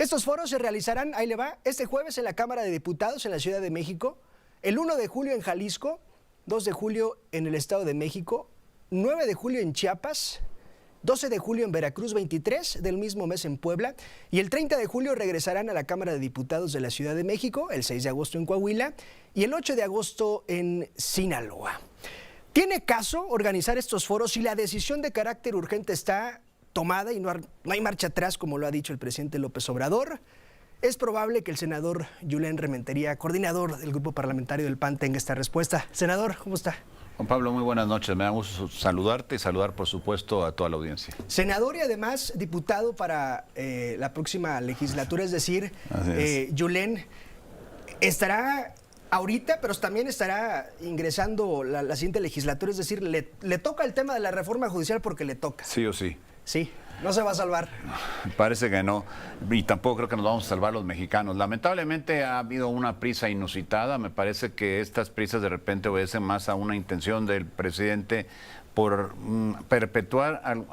Estos foros se realizarán, ahí le va, este jueves en la Cámara de Diputados en la Ciudad de México, el 1 de julio en Jalisco, 2 de julio en el Estado de México, 9 de julio en Chiapas, 12 de julio en Veracruz, 23 del mismo mes en Puebla, y el 30 de julio regresarán a la Cámara de Diputados de la Ciudad de México, el 6 de agosto en Coahuila y el 8 de agosto en Sinaloa. ¿Tiene caso organizar estos foros si la decisión de carácter urgente está tomada y no hay marcha atrás, como lo ha dicho el presidente López Obrador? Es probable que el senador Julen Rementería, coordinador del grupo parlamentario del PAN, tenga esta respuesta. Senador, ¿cómo está? Juan Pablo, muy buenas noches. Me da gusto saludarte y saludar, por supuesto, a toda la audiencia. Senador y además diputado para la próxima legislatura, es decir, Julen estará ahorita, pero también estará ingresando la siguiente legislatura, es decir, le toca el tema de la reforma judicial porque le toca. Sí o sí. Sí, no se va a salvar. Parece que no, y tampoco creo que nos vamos a salvar los mexicanos. Lamentablemente ha habido una prisa inusitada. Me parece que estas prisas de repente obedecen más a una intención del presidente por perpetuar de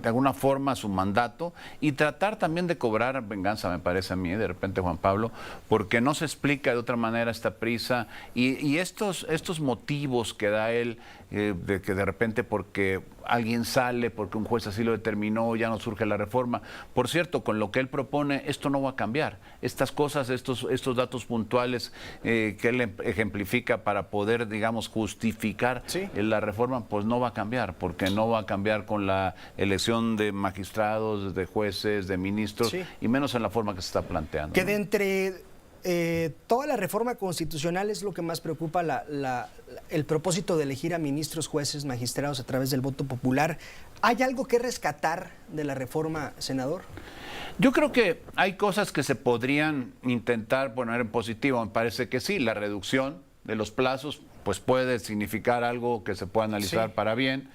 alguna forma su mandato y tratar también de cobrar venganza, me parece a mí, de repente, Juan Pablo, porque no se explica de otra manera esta prisa y estos motivos que da él, de que de repente porque alguien sale, porque un juez así lo determinó, ya no surge la reforma. Por cierto, con lo que él propone, esto no va a cambiar. Estas cosas, estos datos puntuales que él ejemplifica para poder, digamos, justificar la reforma, pues no va a cambiar, porque no va a cambiar con la elección de magistrados, de jueces, de ministros, y menos en la forma que se está planteando. Que de entre toda la reforma constitucional es lo que más preocupa, el propósito de elegir a ministros, jueces, magistrados a través del voto popular. ¿Hay algo que rescatar de la reforma, senador? Yo creo que hay cosas que se podrían intentar poner en positivo. Me parece que sí, la reducción de los plazos pues puede significar algo que se pueda analizar para bien.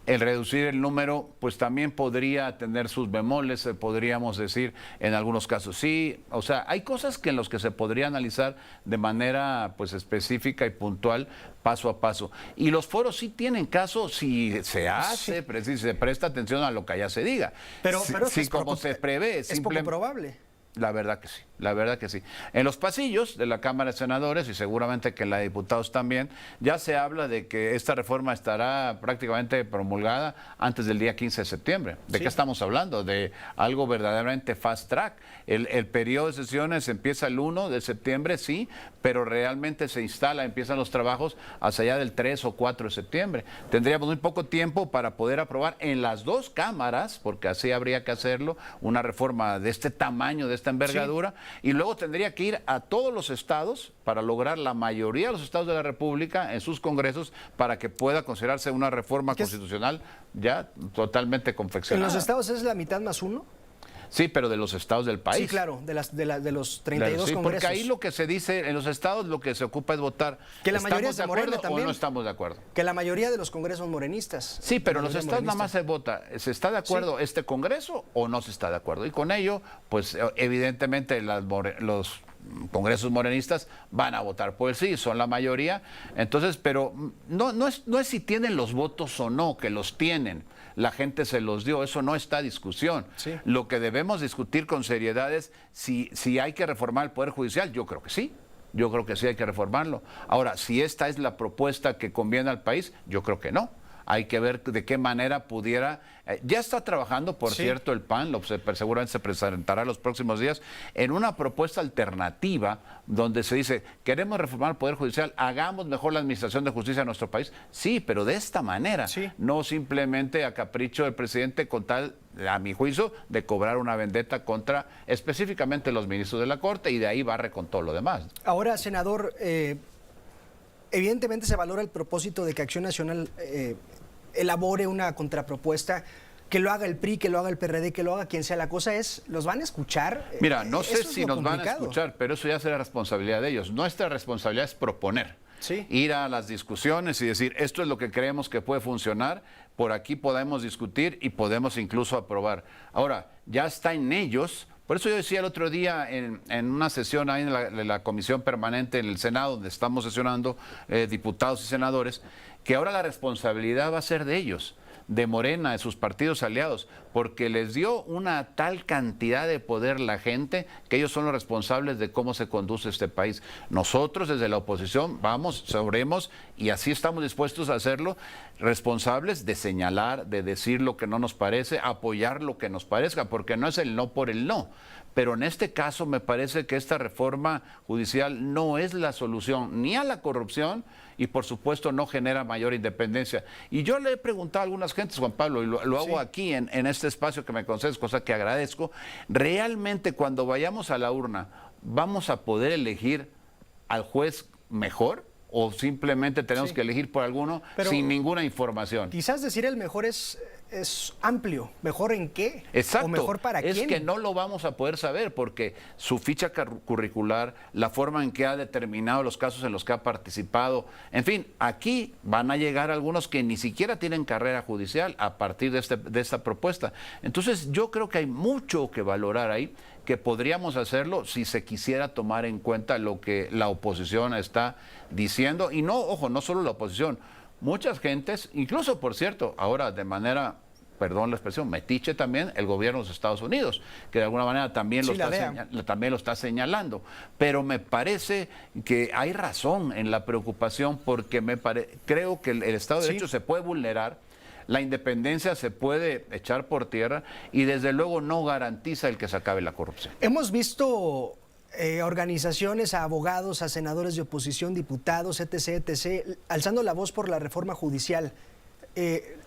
El reducir el número, pues también podría tener sus bemoles, podríamos decir, en algunos casos sí. O sea, hay cosas en las que se podría analizar de manera pues específica y puntual, paso a paso. Y los foros sí tienen caso si se hace, si se presta atención a lo que allá se diga. Pero como se prevé, es poco probable. La verdad que sí, la verdad que sí. En los pasillos de la Cámara de Senadores y seguramente que en la de Diputados también, ya se habla de que esta reforma estará prácticamente promulgada antes del día 15 de septiembre. ¿De qué estamos hablando? De algo verdaderamente fast track. El periodo de sesiones empieza el 1 de septiembre, sí, pero realmente se instala, empiezan los trabajos hacia allá del 3 o 4 de septiembre. Tendríamos muy poco tiempo para poder aprobar en las dos cámaras, porque así habría que hacerlo, una reforma de este tamaño, de esta envergadura, y luego tendría que ir a todos los estados para lograr la mayoría de los estados de la República en sus congresos para que pueda considerarse una reforma constitucional ya totalmente confeccionada. ¿En los estados es la mitad más uno? Sí, pero de los estados del país. Sí, claro, de los 32 congresos. Porque ahí lo que se dice, en los estados lo que se ocupa es votar. Que la mayoría es de Morena también. ¿O no estamos de acuerdo? Que la mayoría de los congresos son morenistas. Sí, pero en los estados nada más se vota. ¿Se está de acuerdo este congreso o no se está de acuerdo? Y con ello, pues evidentemente los congresos morenistas van a votar por el sí, son la mayoría. Entonces, pero no es si tienen los votos o no, que los tienen. La gente se los dio, eso no está a discusión. Lo que debemos discutir con seriedad es si hay que reformar el Poder Judicial. Yo creo que sí. Yo creo que sí hay que reformarlo. Ahora, si esta es la propuesta que conviene al país, yo creo que no. Hay que ver de qué manera pudiera... ya está trabajando, por cierto, el PAN, seguramente se presentará los próximos días, en una propuesta alternativa donde se dice, queremos reformar el Poder Judicial, hagamos mejor la administración de justicia en nuestro país. Sí, pero de esta manera, no simplemente a capricho del presidente con tal, a mi juicio, de cobrar una vendetta contra específicamente los ministros de la Corte y de ahí barre con todo lo demás. Ahora, senador... evidentemente se valora el propósito de que Acción Nacional elabore una contrapropuesta, que lo haga el PRI, que lo haga el PRD, que lo haga quien sea. La cosa es, ¿los van a escuchar? Mira, no sé si nos van a escuchar, pero eso ya será responsabilidad de ellos. Nuestra responsabilidad es proponer, ir a las discusiones y decir, esto es lo que creemos que puede funcionar, por aquí podemos discutir y podemos incluso aprobar. Ahora, ya está en ellos. Por eso yo decía el otro día en una sesión ahí en la Comisión Permanente en el Senado, donde estamos sesionando diputados y senadores, que ahora la responsabilidad va a ser de ellos, de Morena, de sus partidos aliados, porque les dio una tal cantidad de poder la gente que ellos son los responsables de cómo se conduce este país. Nosotros desde la oposición vamos, sabremos, y así estamos dispuestos a hacerlo, responsables de señalar, de decir lo que no nos parece, apoyar lo que nos parezca, porque no es el no por el no. Pero en este caso me parece que esta reforma judicial no es la solución ni a la corrupción y por supuesto no genera mayor independencia. Y yo le he preguntado a algunas gentes, Juan Pablo, y lo hago aquí en este espacio que me concedes, cosa que agradezco, realmente cuando vayamos a la urna, ¿vamos a poder elegir al juez mejor? ¿O simplemente tenemos que elegir por alguno sin ninguna información? Quizás decir el mejor es amplio. ¿Mejor en qué? Exacto. ¿O mejor para quién? Es que no lo vamos a poder saber porque su ficha curricular, la forma en que ha determinado los casos en los que ha participado, en fin, aquí van a llegar algunos que ni siquiera tienen carrera judicial a partir de esta propuesta. Entonces yo creo que hay mucho que valorar ahí, que podríamos hacerlo si se quisiera tomar en cuenta lo que la oposición está diciendo. Y no, ojo, no solo la oposición, muchas gentes, incluso por cierto, ahora de manera, perdón la expresión, metiche también el gobierno de los Estados Unidos, que de alguna manera también, también lo está señalando. Pero me parece que hay razón en la preocupación porque creo que el Estado de Derecho se puede vulnerar, la independencia se puede echar por tierra y desde luego no garantiza el que se acabe la corrupción. Hemos visto organizaciones, a abogados, a senadores de oposición, diputados, etc., alzando la voz por la reforma judicial.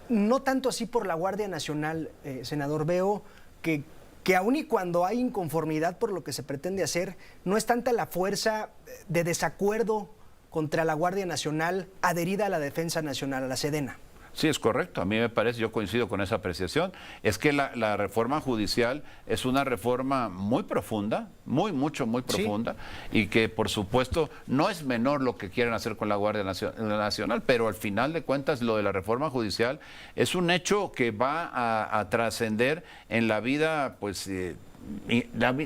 No tanto así por la Guardia Nacional, senador. Veo que aun y cuando hay inconformidad por lo que se pretende hacer, no es tanta la fuerza de desacuerdo contra la Guardia Nacional adherida a la Defensa Nacional, a la Sedena. Sí, es correcto. A mí me parece, yo coincido con esa apreciación. Es que la reforma judicial es una reforma muy profunda, muy profunda, y que por supuesto no es menor lo que quieren hacer con la Guardia Nacional, pero al final de cuentas lo de la reforma judicial es un hecho que va a trascender en la vida, pues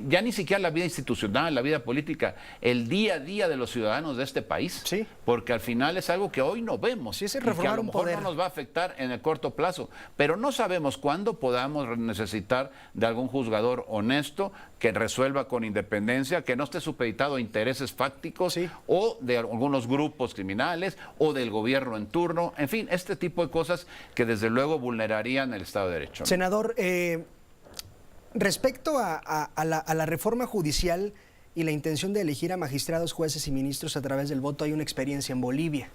ya ni siquiera la vida institucional, la vida política, el día a día de los ciudadanos de este país, porque al final es algo que hoy no vemos, es y que a lo mejor no nos va a afectar en el corto plazo, pero no sabemos cuándo podamos necesitar de algún juzgador honesto que resuelva con independencia, que no esté supeditado a intereses fácticos o de algunos grupos criminales o del gobierno en turno, en fin, este tipo de cosas que desde luego vulnerarían el Estado de Derecho, ¿no? Senador, respecto a la reforma judicial y la intención de elegir a magistrados, jueces y ministros a través del voto, hay una experiencia en Bolivia,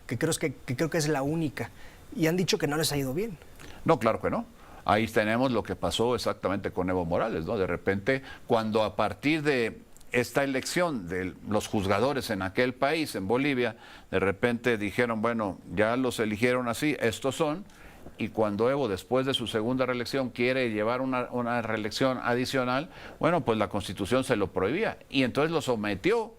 que creo que es la única, y han dicho que no les ha ido bien. No, claro que no. Ahí tenemos lo que pasó exactamente con Evo Morales, ¿no? De repente, cuando a partir de esta elección de los juzgadores en aquel país, en Bolivia, de repente dijeron, bueno, ya los eligieron así, estos son. Y cuando Evo, después de su segunda reelección, quiere llevar una reelección adicional, bueno, pues la Constitución se lo prohibía. Y entonces lo sometió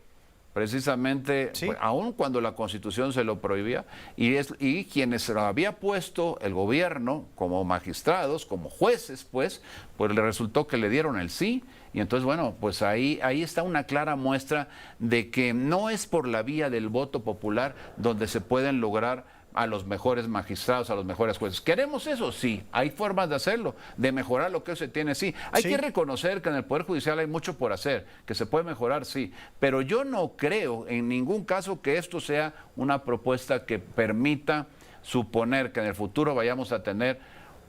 precisamente, pues, aun cuando la Constitución se lo prohibía, y quienes se lo había puesto el gobierno como magistrados, como jueces, pues le resultó que le dieron el sí. Y entonces, bueno, pues ahí está una clara muestra de que no es por la vía del voto popular donde se pueden lograr a los mejores magistrados, a los mejores jueces. ¿Queremos eso? Sí. Hay formas de hacerlo, de mejorar lo que se tiene, sí. Hay que reconocer que en el Poder Judicial hay mucho por hacer, que se puede mejorar, sí. Pero yo no creo en ningún caso que esto sea una propuesta que permita suponer que en el futuro vayamos a tener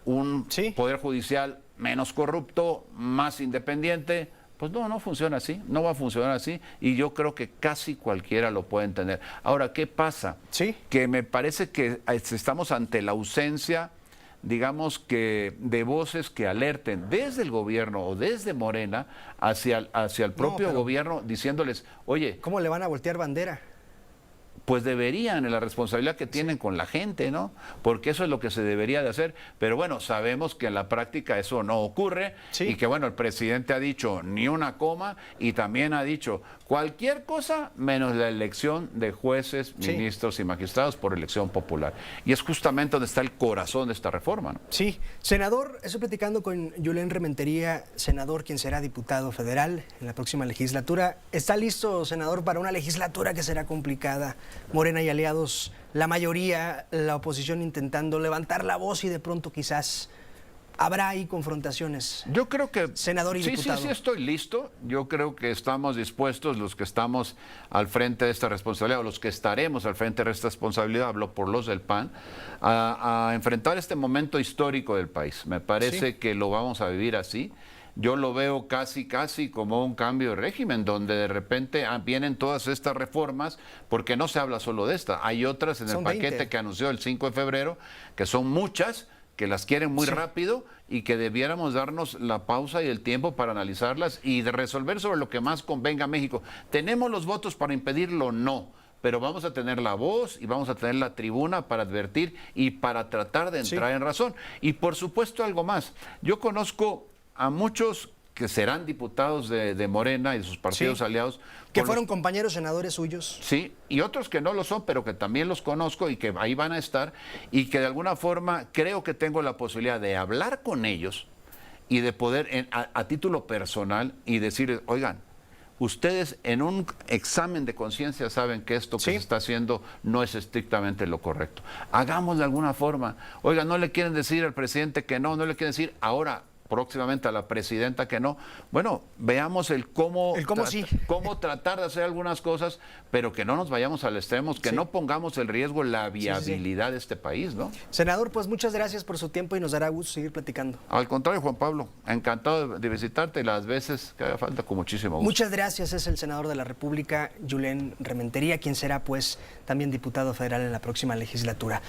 un Poder Judicial menos corrupto, más independiente. Pues no funciona así, no va a funcionar así, y yo creo que casi cualquiera lo puede entender. Ahora, ¿qué pasa? Que me parece que estamos ante la ausencia, digamos que, de voces que alerten desde el gobierno o desde Morena hacia el propio gobierno, diciéndoles, oye, ¿cómo le van a voltear bandera? Pues deberían, en la responsabilidad que tienen con la gente, ¿no? Porque eso es lo que se debería de hacer. Pero bueno, sabemos que en la práctica eso no ocurre y que bueno, el presidente ha dicho ni una coma y también ha dicho cualquier cosa menos la elección de jueces, ministros y magistrados por elección popular. Y es justamente donde está el corazón de esta reforma, ¿no? Sí. Senador, estoy platicando con Julen Rementería, senador quien será diputado federal en la próxima legislatura. ¿Está listo, senador, para una legislatura que será complicada? Morena y aliados, la mayoría, la oposición intentando levantar la voz y de pronto quizás ¿Habrá ahí confrontaciones? Yo creo que Senador y diputado. Sí, estoy listo. Yo creo que estamos dispuestos, los que estamos al frente de esta responsabilidad, o los que estaremos al frente de esta responsabilidad, hablo por los del PAN, a enfrentar este momento histórico del país. Me parece que lo vamos a vivir así. Yo lo veo casi como un cambio de régimen, donde de repente vienen todas estas reformas, porque no se habla solo de esta. Hay otras en el paquete que anunció el 5 de febrero, que son muchas, que las quieren muy rápido y que debiéramos darnos la pausa y el tiempo para analizarlas y de resolver sobre lo que más convenga a México. ¿Tenemos los votos para impedirlo? No. Pero vamos a tener la voz y vamos a tener la tribuna para advertir y para tratar de entrar en razón. Y por supuesto algo más. Yo conozco a muchos que serán diputados de Morena y de sus partidos aliados. Que fueron compañeros senadores suyos. Sí, y otros que no lo son, pero que también los conozco y que ahí van a estar, y que de alguna forma creo que tengo la posibilidad de hablar con ellos y de poder, a título personal, y decirles, oigan, ustedes en un examen de conciencia saben que esto que se está haciendo no es estrictamente lo correcto. Hagámoslo de alguna forma. Oigan, no le quieren decir al presidente que no le quieren decir ahora próximamente a la presidenta que no. Bueno, veamos cómo tratar de hacer algunas cosas, pero que no nos vayamos al extremo, que no pongamos en riesgo la viabilidad de este país, ¿no? Senador, pues muchas gracias por su tiempo y nos dará gusto seguir platicando. Al contrario, Juan Pablo, encantado de visitarte las veces que haga falta, con muchísimo gusto. Muchas gracias, es el senador de la República, Julen Rementería, quien será pues también diputado federal en la próxima legislatura.